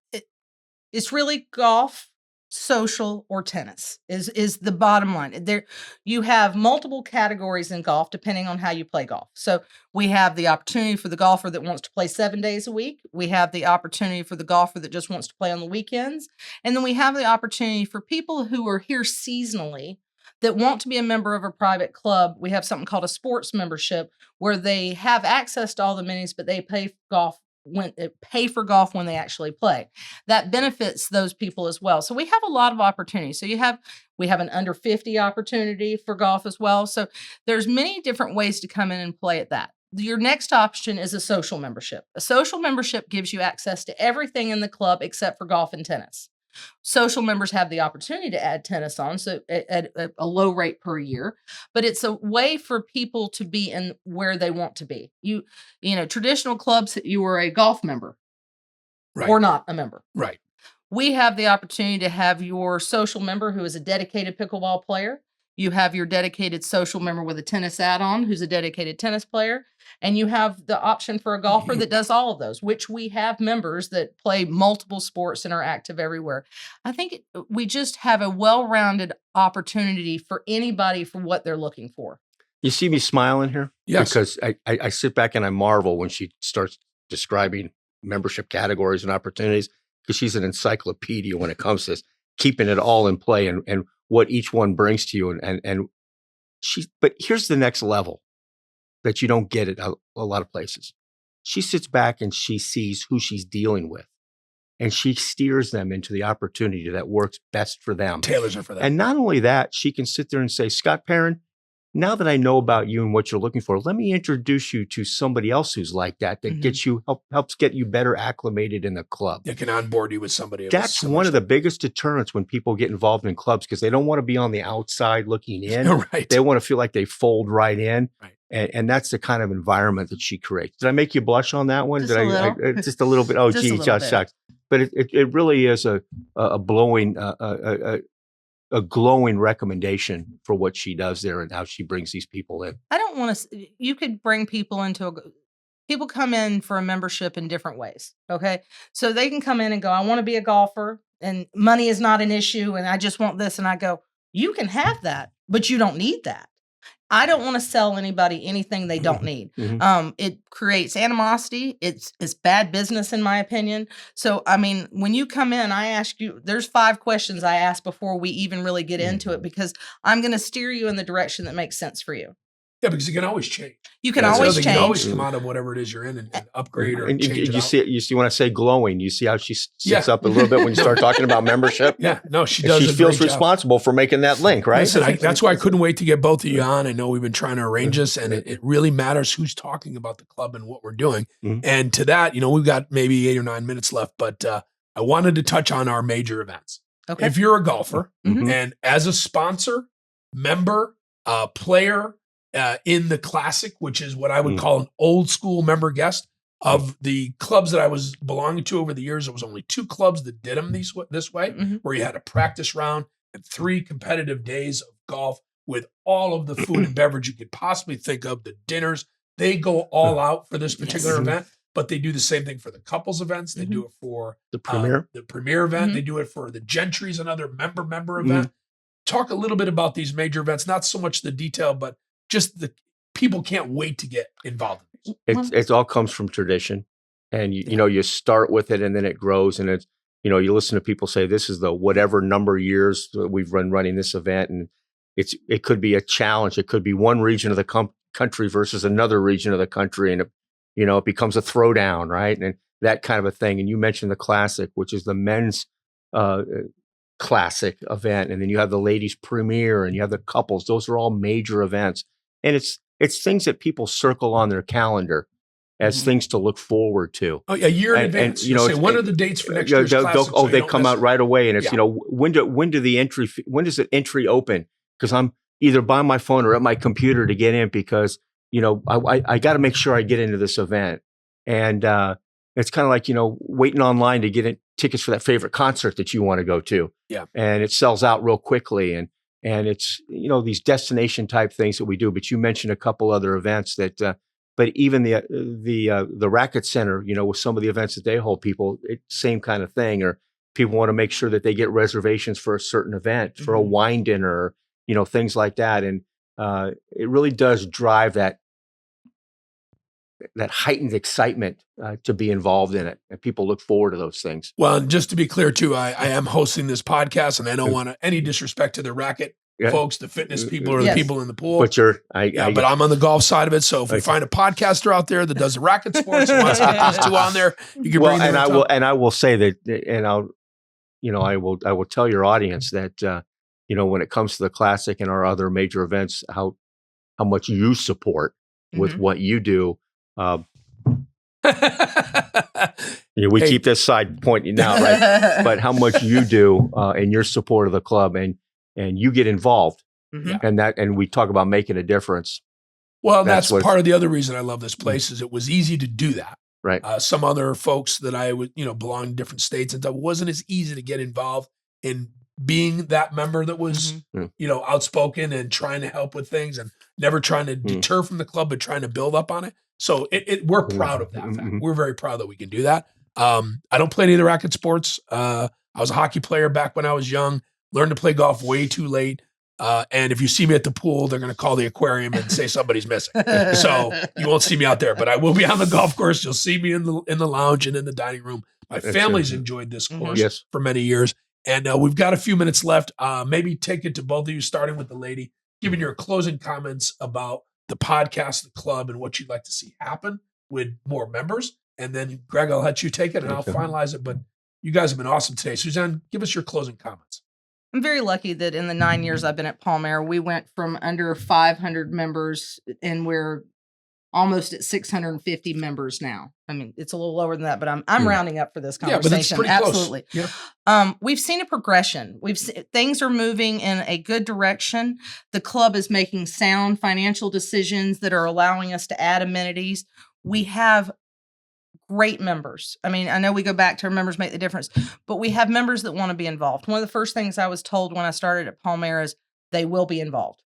it's really golf, social, or tennis is the bottom line. There, you have multiple categories in golf depending on how you play golf. So we have the opportunity for the golfer that wants to play 7 days a week. We have the opportunity for the golfer that just wants to play on the weekends. And then we have the opportunity for people who are here seasonally that want to be a member of a private club. We have something called a sports membership where they have access to all the minis, but they pay for golf when they actually play. That benefits those people as well. So we have a lot of opportunities. So we have an under 50 opportunity for golf as well. So there's many different ways to come in and play at that. Your next option is a social membership. A social membership gives you access to everything in the club except for golf and tennis. Social members have the opportunity to add tennis on, so at a low rate per year, but it's a way for people to be in where they want to be. You know, traditional clubs, you were a golf member or not a member. Right. We have the opportunity to have your social member who is a dedicated pickleball player. You have your dedicated social member with a tennis add-on who's a dedicated tennis player. And you have the option for a golfer that does all of those, which we have members that play multiple sports and are active everywhere. I think we just have a well-rounded opportunity for anybody for what they're looking for. You see me smiling here? Yes. Because I sit back and I marvel when she starts describing membership categories and opportunities, because she's an encyclopedia when it comes to this, keeping it all in play and what each one brings to you. But here's the next level that you don't get at a lot of places. She sits back and she sees who she's dealing with, and she steers them into the opportunity that works best for them. Tailors are for that. And not only that, she can sit there and say, Scott Perrin, now that I know about you and what you're looking for, let me introduce you to somebody else who's like that gets you helps get you better acclimated in the club. They can onboard you with somebody. That's one of the biggest deterrents when people get involved in clubs, because they don't want to be on the outside looking in. Right. They want to feel like they fold right in. Right. And that's the kind of environment that she creates. Did I make you blush on that one? Just a little. Just a little bit. Oh, Just gee, just shucks. But it really is a blowing, a glowing recommendation for what she does there and how she brings these people in. I don't want to, you could bring people people come in for a membership in different ways. Okay. So they can come in and go, I want to be a golfer and money is not an issue. And I just want this. And I go, you can have that, but you don't need that. I don't want to sell anybody anything they don't need. It creates animosity. It's bad business, in my opinion. So, I mean, when you come in, I ask you, there's 5 questions I ask before we even really get into it, because I'm going to steer you in the direction that makes sense for you. Yeah, because you can always change. You can always change. You can always come out of whatever it is you're in and upgrade or change it out. You see when I say glowing, you see how she sits up a little bit when you start talking about membership? Yeah, no, she does. She feels responsible for making that link, right? Listen, that's why I couldn't wait to get both of you on. I know we've been trying to arrange this, and it really matters who's talking about the club and what we're doing. And to that, we've got maybe 8 or 9 minutes left, but I wanted to touch on our major events. Okay. If you're a golfer and as a sponsor, member, player, in the classic, which is what I would call an old school member guest of the clubs that I was belonging to over the years. There was only 2 clubs that did them this way, where you had a practice round and 3 competitive days of golf with all of the food and beverage you could possibly think of, the dinners. They go all out for this particular event, but they do the same thing for the couples events. They do it for the premier event. They do it for the Gentry's, another member event. Talk a little bit about these major events, not so much the detail, but just the people can't wait to get involved in this. It all comes from tradition, and you start with it, and then it grows. And it's you listen to people say this is the whatever number of years that we've running this event, and it could be a challenge. It could be one region of the country versus another region of the country, and it becomes a throwdown, right? And that kind of a thing. And you mentioned the classic, which is the men's classic event, and then you have the ladies premier, and you have the couples. Those are all major events. And it's things that people circle on their calendar as things to look forward to. Oh, a year in advance. And, say, when are the dates for next year's classic? They come out right away, and it's when does the entry open? Because I'm either by my phone or at my computer to get in, because I got to make sure I get into this event, and it's kind of like waiting online to get tickets for that favorite concert that you want to go to. Yeah, and it sells out real quickly, and it's these destination type things that we do. But you mentioned a couple other events that, but even the Racket Center, with some of the events that they hold, people same kind of thing. Or people want to make sure that they get reservations for a certain event, for a wine dinner, things like that. And it really does drive that heightened excitement to be involved in it, and people look forward to those things. Well, and just to be clear too, I am hosting this podcast, and I don't want any disrespect to the racket folks, the fitness people, or the people in the pool. But but I'm on the golf side of it. So if we find a podcaster out there that does the racket sports and wants to get these 2 on there, you can bring them. I will say that, and I will tell your audience that when it comes to the classic and our other major events, how much you support with what you do. We keep this side pointing out, right? But how much you do in your support of the club, and you get involved, and we talk about making a difference. Well, that's part of the other reason I love this place is it was easy to do that. Right. Some other folks that I would belong to different states, and it wasn't as easy to get involved in being that member that was outspoken and trying to help with things, and never trying to deter from the club, but trying to build up on it. So we're proud of that fact. We're very proud that we can do that. I don't play any of the racket sports. I was a hockey player back when I was young, learned to play golf way too late. And if you see me at the pool, they're going to call the aquarium and say somebody's missing. So you won't see me out there, but I will be on the golf course. You'll see me in the lounge and in the dining room. My family's enjoyed this course for many years. And we've got a few minutes left. Maybe take it to both of you, starting with the lady, giving your closing comments about the podcast, the club, and what you'd like to see happen with more members. And then, Greg, I'll let you take it and I'll finalize it. But you guys have been awesome today. Suzanne, give us your closing comments. I'm very lucky that in the 9 years I've been at Palm Aire, we went from under 500 members, and we're almost at 650 members now. I mean, it's a little lower than that, but I'm rounding up for this conversation. But it's absolutely. Close. Yeah. We've seen a progression. Things are moving in a good direction. The club is making sound financial decisions that are allowing us to add amenities. We have great members. I mean, I know we go back to our members make the difference, but we have members that want to be involved. One of the first things I was told when I started at Palm Aire is they will be involved.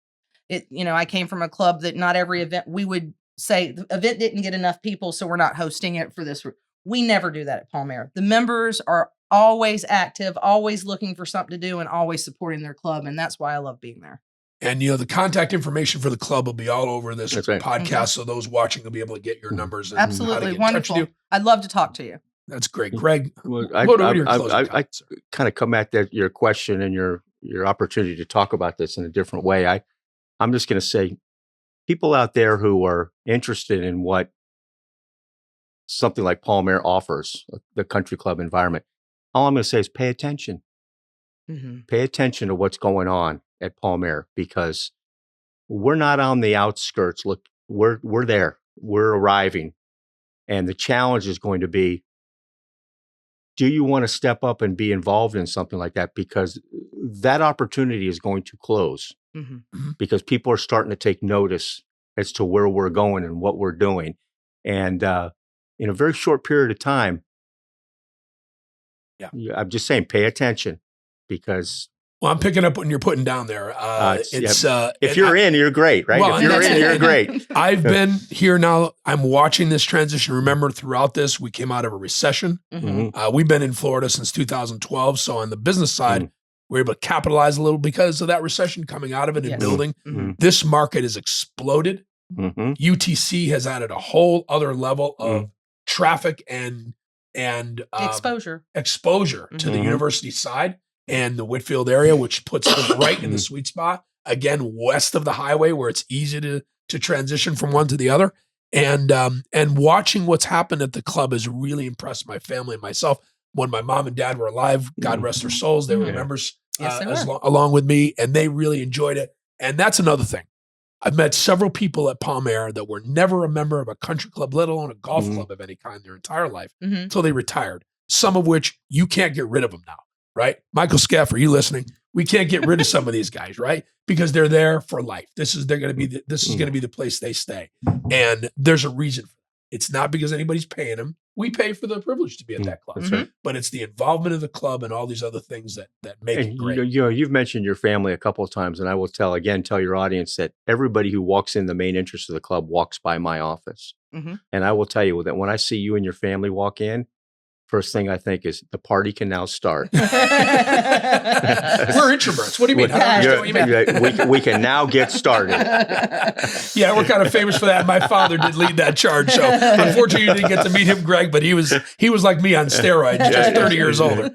I came from a club that not every event we would say the event didn't get enough people, so we're not hosting it for this. We never do that at Palm Aire. The members are always active, always looking for something to do, and always supporting their club. And that's why I love being there. And, the contact information for the club will be all over this right. podcast. So those watching will be able to get your numbers. And how to Absolutely. get in touch with Wonderful. you. I'd love to talk to you. That's great. Greg, Well, what are your closing I comments, sir? kind of come at your question and your opportunity to talk about this in a different way. I'm just going to say, people out there who are interested in what something like Palm Aire offers, the country club environment, all I'm going to say is pay attention. Pay attention to what's going on at Palm Aire, because we're not on the outskirts. Look, we're there. We're arriving. And the challenge is going to be, do you want to step up and be involved in something like that? Because that opportunity is going to close because people are starting to take notice as to where we're going and what we're doing. And in a very short period of time, I'm just saying, pay attention, because Well, I'm picking up what you're putting down there. if you're in, you're great, right? Well, if you're in, you're great. I've been here now. I'm watching this transition. Remember, throughout this, we came out of a recession. We've been in Florida since 2012. So on the business side, we're able to capitalize a little because of that recession, coming out of it and building. This market has exploded. UTC has added a whole other level of traffic and exposure to the university side and the Whitfield area, which puts us right in the sweet spot, again, west of the highway, where it's easy to transition from one to the other. And watching what's happened at the club has really impressed my family and myself. When my mom and dad were alive, God rest their souls, they were members along with me, and they really enjoyed it. And that's another thing. I've met several people at Palm Aire that were never a member of a country club, let alone a golf club of any kind, their entire life until they retired. Some of which you can't get rid of them now, right? Michael Scaff, are you listening? We can't get rid of some of these guys, right? Because they're there for life. This is going to be the place they stay, and there's a reason for it. It's not because anybody's paying them. We pay for the privilege to be at that club, but it's the involvement of the club and all these other things that make it great. You've mentioned your family a couple of times, and I will tell your audience that everybody who walks in the main entrance of the club walks by my office. And I will tell you that when I see you and your family walk in, first thing I think is the party can now start. We're introverts. What do you mean? I don't understand what you mean. We can now get started. Yeah, we're kind of famous for that. My father did lead that charge. So unfortunately, you didn't get to meet him, Greg, but he was like me on steroids, just 30 years older.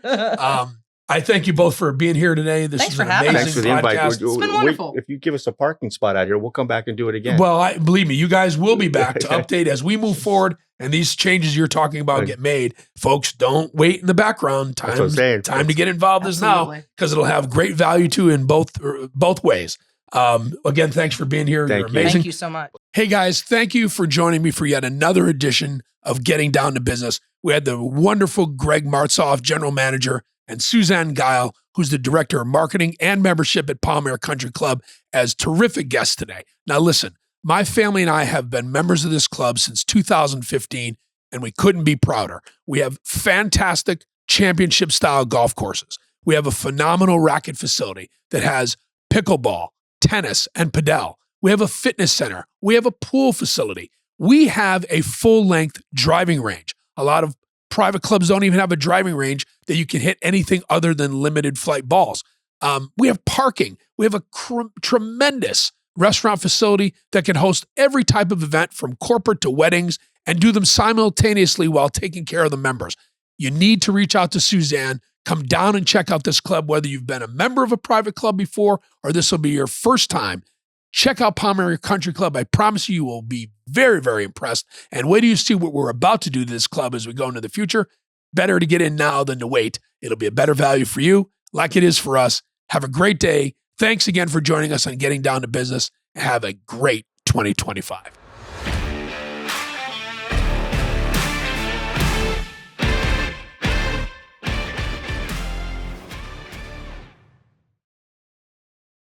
I thank you both for being here today. This is an amazing Thanks for the invite. podcast. It's been wonderful. If you give us a parking spot out here, we'll come back and do it again. Well, believe me, you guys will be back to update as we move forward and these changes you're talking about get made. Folks, don't wait in the background. Time to get involved is now, because it'll have great value too in both ways. Again, thanks for being here. You're amazing. Thank you so much. Hey guys, thank you for joining me for yet another edition of Getting Down to Business. We had the wonderful Greg Martzoff, General Manager, and Suzanne Guile, who's the Director of Marketing and Membership at Palm Aire Country Club, as terrific guests today. Now listen, my family and I have been members of this club since 2015, and we couldn't be prouder. We have fantastic championship-style golf courses. We have a phenomenal racket facility that has pickleball, tennis, and padel. We have a fitness center. We have a pool facility. We have a full-length driving range. A lot of private clubs don't even have a driving range that you can hit anything other than limited flight balls. We have parking. We have a tremendous restaurant facility that can host every type of event from corporate to weddings and do them simultaneously while taking care of the members. You need to reach out to Suzanne. Come down and check out this club, whether you've been a member of a private club before or this will be your first time. Check out Palm Aire Country Club. I promise you will be very, very impressed. And wait till you see what we're about to do to this club as we go into the future. Better to get in now than to wait. It'll be a better value for you, like it is for us. Have a great day. Thanks again for joining us on Getting Down to Business. Have a great 2025.